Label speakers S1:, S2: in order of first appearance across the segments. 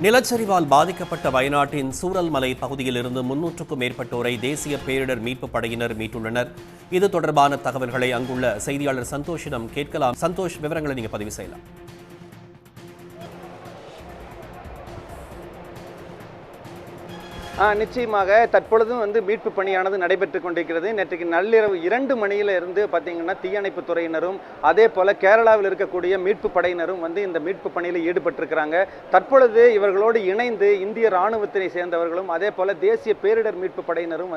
S1: நிலச்சரிவால் பாதிக்கப்பட்ட வயநாட்டின் சூரல்மலை பகுதியில் இருந்து 300க்கும் மேற்பட்டோரை தேசிய பேரிடர் மீட்புப் படையினர் மீட்டுள்ளனர். இது தொடர்பான தகவல்களை அங்குள்ள செய்தியாளர் சந்தோஷிடம் கேட்கலாம். சந்தோஷ், விவரங்களை நீங்க பதிவு செய்யலாம்.
S2: நிச்சயமாக தற்பொழுதும் மீட்பு பணியானது நடைபெற்றுக் கொண்டிருக்கிறது. நேற்றைக்கு நள்ளிரவு 2 மணியில இருந்து பார்த்தீங்கன்னா தீயணைப்பு துறையினரும் அதே போல கேரளாவில் இருக்கக்கூடிய மீட்பு படையினரும் இந்த மீட்பு பணியில் ஈடுபட்டிருக்கிறாங்க. தற்பொழுது இவர்களோடு இணைந்து இந்திய ராணுவத்தினை சேர்ந்தவர்களும் அதே போல தேசிய பேரிடர் மீட்பு படையினரும்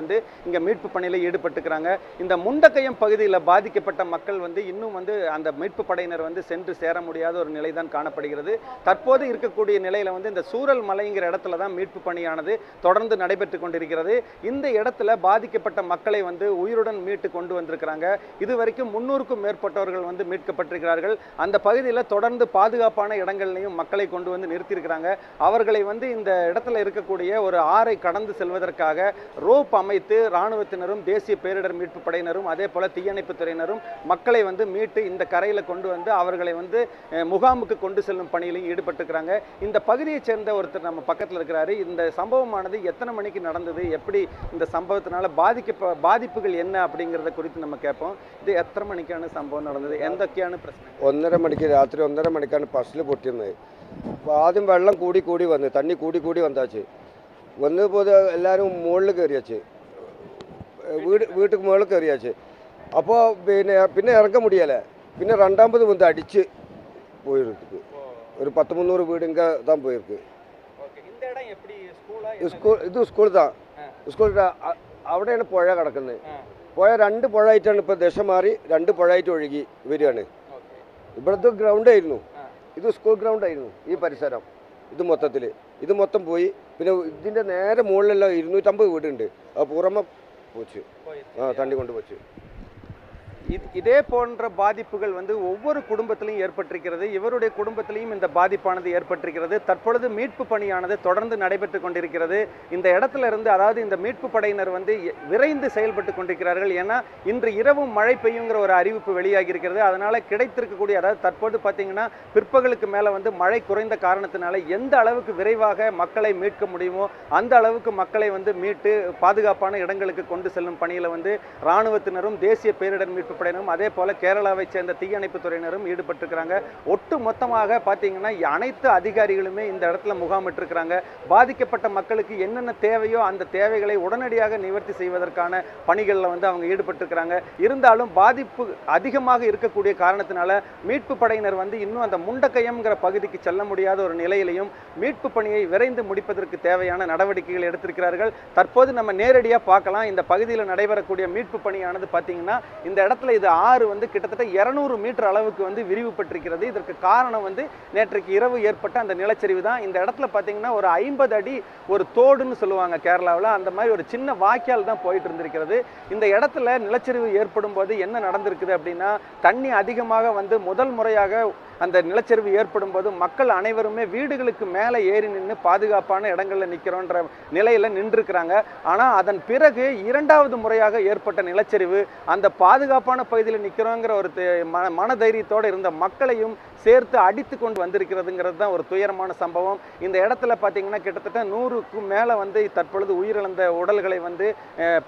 S2: இங்க மீட்பு பணியில் ஈடுபட்டிருக்கிறாங்க. இந்த முண்டக்கயம் பகுதியில் பாதிக்கப்பட்ட மக்கள் இன்னும் அந்த மீட்பு படையினர் சென்று சேர முடியாத ஒரு நிலை தான் காணப்படுகிறது. தற்போது இருக்கக்கூடிய நிலையில இந்த சூரல் மலைங்கிற இடத்துல தான் மீட்பு பணியானது தொடர்ந்து நடைபெற்றுக் கொண்டிருக்கிறது. இந்த இடத்துல பாதிக்கப்பட்ட மக்களை உயிருடன் மீட்டு கொண்டு வந்திருக்கிறாங்க. இதுவரைக்கும் 300க்கும் மேற்பட்டவர்கள் மீட்கப்பட்டிருக்கிறார்கள். அந்த பகுதியில் தொடர்ந்து பாதுகாப்பான இடங்களையும் மக்களை கொண்டு நிறுத்தியிருக்கிறாங்க. அவர்களை இந்த இடத்துல இருக்கக்கூடிய ஒரு ஆறை கடந்து செல்வதற்காக ரோப் அமைத்து ராணுவத்தினரும் தேசிய பேரிடர் மீட்பு படையினரும் அதே போல தீயணைப்பு துறையினரும் மக்களை மீட்டு இந்த கரையில் கொண்டு அவர்களை முகாமுக்கு கொண்டு செல்லும் பணியிலும் ஈடுபட்டிருக்கிறாங்க. இந்த பகுதியைச் சேர்ந்த ஒருத்தர் நம்ம பக்கத்தில் இருக்கிறாரு. இந்த சம்பவமானது எத்தனை மணிக்கு நடந்தது, எப்படி இந்த சம்பவத்தினால பாதிப்புகள் என்ன அப்படிங்கறத குறித்து நம்ம கேட்போம். இது எத்தனை மணிக்கான சம்பவம் நடந்தது, എന്തൊക്കെയാണ് പ്രശ്നം?
S3: 1:30 മണിക്ക് രാത്രി 1:30 മണിക്കാണ് ഫസ്റ്റിൽ പൊട്ടിയിരുന്നത്. അപ്പോൾ ആദ്യം വെള്ളം കൂടി വന്ന് തണ്ണി കൂടി വന്നാച്ച് വന്നപ്പോൾ എല്ലാവരും മുകളിൽ കയറിയാച്ച് വീട്ടുക്ക് മുകളിൽ കയറിയാച്ച്. അപ്പോൾ പിന്നെ ഇറങ്ങ முடியலை. പിന്നെ രണ്ടാമത് അടിച്ച് പോயிருக்கு. ஒரு 10-300 வீடுங்க தான் போயிருக்கு. ഇത് സ്കൂൾ தான். സ്കൂൾ അവിടെയാണ് പുഴ കിടക്കുന്നത്. പുഴ 2 പുഴയായിട്ടാണ് ഇപ്പോൾ ദശ മാറി 2 പുഴയായിട്ട് ഒഴുകി വരികയാണ്. ഇവിടുത്തെ ഗ്രൗണ്ട് ആയിരുന്നു, ഇത് സ്കൂൾ ഗ്രൗണ്ട് ആയിരുന്നു. ഈ പരിസരം ഇത് മൊത്തം പോയി. പിന്നെ ഇതിൻ്റെ നേരെ മുകളിലെല്ലാം 250 വീടുണ്ട്. അത് പുറമെ പോச்சு, தண்ணி கொண்டு போச்சு.
S2: இதே போன்ற பாதிப்புகள் ஒவ்வொரு குடும்பத்திலையும் ஏற்பட்டிருக்கிறது. இவருடைய குடும்பத்திலையும் இந்த பாதிப்பானது ஏற்பட்டிருக்கிறது. தற்பொழுது மீட்பு பணியானது தொடர்ந்து நடைபெற்று கொண்டிருக்கிறது. இந்த இடத்துல இருந்து அதாவது இந்த மீட்பு படையினர் விரைந்து செயல்பட்டு கொண்டிருக்கிறார்கள். ஏன்னா இன்று இரவும் மழை பெய்யுங்கிற ஒரு அறிவிப்பு வெளியாகி இருக்கிறது. அதனால கிடைத்திருக்கக்கூடிய அதாவது தற்போது பார்த்தீங்கன்னா பிற்பகலுக்கு மேலே மழை குறைந்த காரணத்தினால எந்த அளவுக்கு விரைவாக மக்களை மீட்க முடியுமோ அந்த அளவுக்கு மக்களை மீட்டு பாதுகாப்பான இடங்களுக்கு கொண்டு செல்லும் பணியில் இராணுவத்தினரும் தேசிய பேரிடர் மீட்பு படையினரும் அதே போல கேரளாவை சேர்ந்த தீயணைப்பு துறையினரும் ஈடுபட்டிருக்கிறாங்க. ஒட்டு மொத்தமாக பார்த்தீங்கன்னா அனைத்து அதிகாரிகளுமே இந்த இடத்துல முகாமிட்டிருக்கிறாங்க. பாதிக்கப்பட்ட மக்களுக்கு என்னென்ன தேவையோ அந்த தேவைகளை உடனடியாக நிவர்த்தி செய்வதற்கான பணிகளில் அவங்க ஈடுபட்டிருக்கிறாங்க. இருந்தாலும் பாதிப்பு அதிகமாக இருக்கக்கூடிய காரணத்தினால மீட்பு படையினர் இன்னும் அந்த முண்டக்கயம்ங்கிற பகுதிக்கு செல்ல முடியாத ஒரு நிலையிலையும் மீட்பு பணியை விரைந்து முடிப்பதற்கு தேவையான நடவடிக்கைகள் எடுத்திருக்கிறார்கள். தற்போது நம்ம நேரடியாக பார்க்கலாம். இந்த பகுதியில் நடைபெறக்கூடிய மீட்பு பணியானது பார்த்தீங்கன்னா இந்த இடத்துல இது ஆறு கிட்டத்தட்ட 200 மீட்டர் அளவுக்கு விரிவுபட்டிருக்கிறது. இதற்கு காரணம் நேற்றைக்கு இரவு ஏற்பட்ட அந்த நிலச்சரிவு தான். இந்த இடத்துல பார்த்தீங்கன்னா ஒரு 50 அடி ஒரு தோடுன்னு சொல்லுவாங்க கேரளாவில், அந்த மாதிரி ஒரு சின்ன வாய்க்கால் தான் போயிட்டு இருந்திருக்கிறது. இந்த இடத்துல நிலச்சரிவு ஏற்படும் போது என்ன நடந்திருக்குது அப்படின்னா, தண்ணி அதிகமாக முதல் முறையாக அந்த நிலச்சரிவு ஏற்படும் போது மக்கள் அனைவருமே வீடுகளுக்கு மேலே ஏறி நின்று பாதுகாப்பான இடங்களில் நிற்கிறோன்ற நிலையில் நின்றுருக்கிறாங்க. ஆனால் அதன் பிறகு 2வது முறையாக ஏற்பட்ட நிலச்சரிவு அந்த பாதுகாப்பான பகுதியில் நிற்கிறோங்கிற ஒரு மனதைரியத்தோடு இருந்த மக்களையும் சேர்த்து அடித்து கொண்டு வந்திருக்கிறதுங்கிறது தான் ஒரு துயரமான சம்பவம். இந்த இடத்துல பார்த்தீங்கன்னா கிட்டத்தட்ட 100க்கும் மேலே தற்பொழுது உயிரிழந்த உடல்களை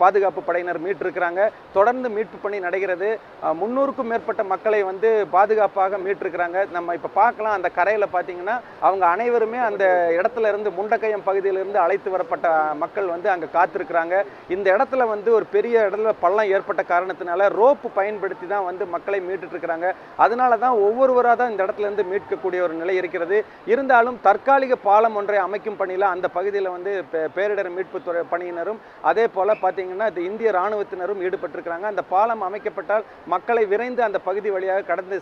S2: பாதுகாப்பு படையினர் மீட்டிருக்கிறாங்க. தொடர்ந்து மீட்பு பணி நடக்கிறது. 300க்கும் மேற்பட்ட மக்களை பாதுகாப்பாக மீட்டிருக்கிறாங்க. நம்ம இப்போ பார்க்கலாம். அந்த கரையில் பார்த்தீங்கன்னா அவங்க அனைவருமே அந்த இடத்துல இருந்து முண்டக்கயம் பகுதியிலிருந்து அழைத்து வரப்பட்ட மக்கள் அங்கே காத்திருக்கிறாங்க. இந்த இடத்துல ஒரு பெரிய இடத்துல பள்ளம் ஏற்பட்ட காரணத்தினால ரோப்பு பயன்படுத்தி தான் மக்களை மீட்டுட்டு இருக்கிறாங்க. அதனால தான் ஒவ்வொருவராக தான் இந்த இடத்துல இருந்து மீட்கக்கூடிய ஒரு நிலை இருக்கிறது. இருந்தாலும் தற்காலிக பாலம் ஒன்றை அமைக்கும் பணியில் அந்த பகுதியில் பேரிடர் மீட்பு துறை பணியினரும் அதே போல பார்த்தீங்கன்னா இந்திய ராணுவத்தினரும் ஈடுபட்டிருக்கிறாங்க. அந்த பாலம் அமைக்கப்பட்டால் மக்களை விரைந்து அந்த பகுதி வழியாக கடந்து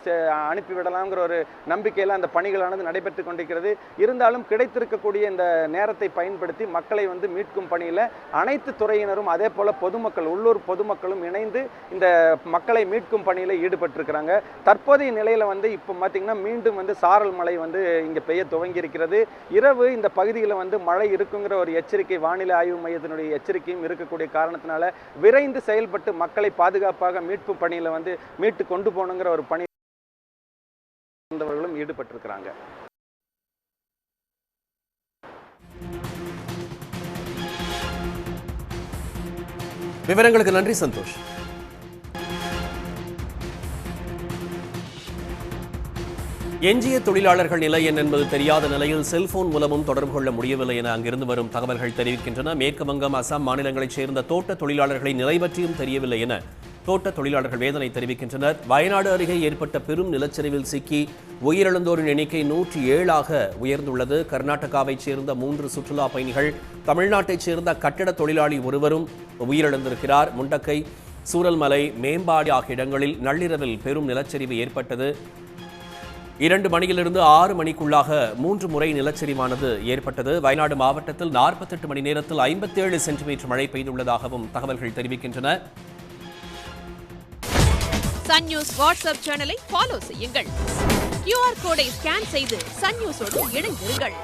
S2: அனுப்பிவிடலாம்ங்கிற ஒரு நம்பிக்கையில் அந்த பணிகளானது நடைபெற்று கொண்டிருக்கிறது. இருந்தாலும் கிடைத்திருக்கக்கூடிய இந்த நேரத்தை பயன்படுத்தி மக்களை மீட்கும் பணியில் அனைத்து துறையினரும் அதே போல பொதுமக்கள் உள்ளூர் பொதுமக்களும் இணைந்து இந்த மக்களை மீட்கும் பணியில் ஈடுபட்டிருக்கிறாங்க. தற்போதைய நிலையில் இப்போ பார்த்தீங்கன்னா மீண்டும் சாரல் மழை இங்கே பெய்ய துவங்கி இருக்கிறது. இரவு இந்த பகுதியில் மழை இருக்குங்கிற ஒரு எச்சரிக்கை வானிலை ஆய்வு மையத்தினுடைய எச்சரிக்கையும் இருக்கக்கூடிய காரணத்தினால விரைந்து செயல்பட்டு மக்களை பாதுகாப்பாக மீட்பு பணியில் மீட்டு கொண்டு போகணுங்கிற ஒரு பணி ஈடுபட்டிருக்கிறாங்க.
S1: விவரங்களுக்கு நன்றி சந்தோஷ். எஞ்சிய தொழிலாளர்கள் நிலை என்ன என்பது தெரியாத நிலையில் செல்போன் மூலமும் தொடர்பு கொள்ள முடியவில்லை என அங்கிருந்து வரும் தகவல்கள் தெரிவிக்கின்றன. மேற்கு வங்கம், அசாம் மாநிலங்களைச் சேர்ந்த தோட்ட தொழிலாளர்களின் நிலை பற்றியும் தெரியவில்லை என தோட்ட தொழிலாளர்கள் வேதனை தெரிவிக்கின்றனர். வயநாடு அருகே ஏற்பட்ட பெரும் நிலச்சரிவில் சிக்கி உயிரிழந்தோரின் எண்ணிக்கை 107ஆக உயர்ந்துள்ளது. கர்நாடகாவைச் சேர்ந்த 3 சுற்றுலா பயணிகள், தமிழ்நாட்டைச் சேர்ந்த கட்டட தொழிலாளி ஒருவரும் உயிரிழந்திருக்கிறார். முண்டக்கை, சூரல்மலை, மேம்பாடி ஆகிய இடங்களில் நள்ளிரவில் பெரும் நிலச்சரிவு ஏற்பட்டது. 2 மணியிலிருந்து 6 மணிக்குள்ளாக 3 முறை நிலச்சரிவானது ஏற்பட்டது. வயநாடு மாவட்டத்தில் 48 மணி நேரத்தில் 57 சென்டிமீட்டர் மழை பெய்துள்ளதாகவும் தகவல்கள் தெரிவிக்கின்றன.
S4: சன் நியூஸ் வாட்ஸ்அப் சேனலை ஃபாலோ செய்யுங்கள். QR கோடை ஸ்கேன் செய்து சன் நியூஸோடு இணைந்திருங்கள்.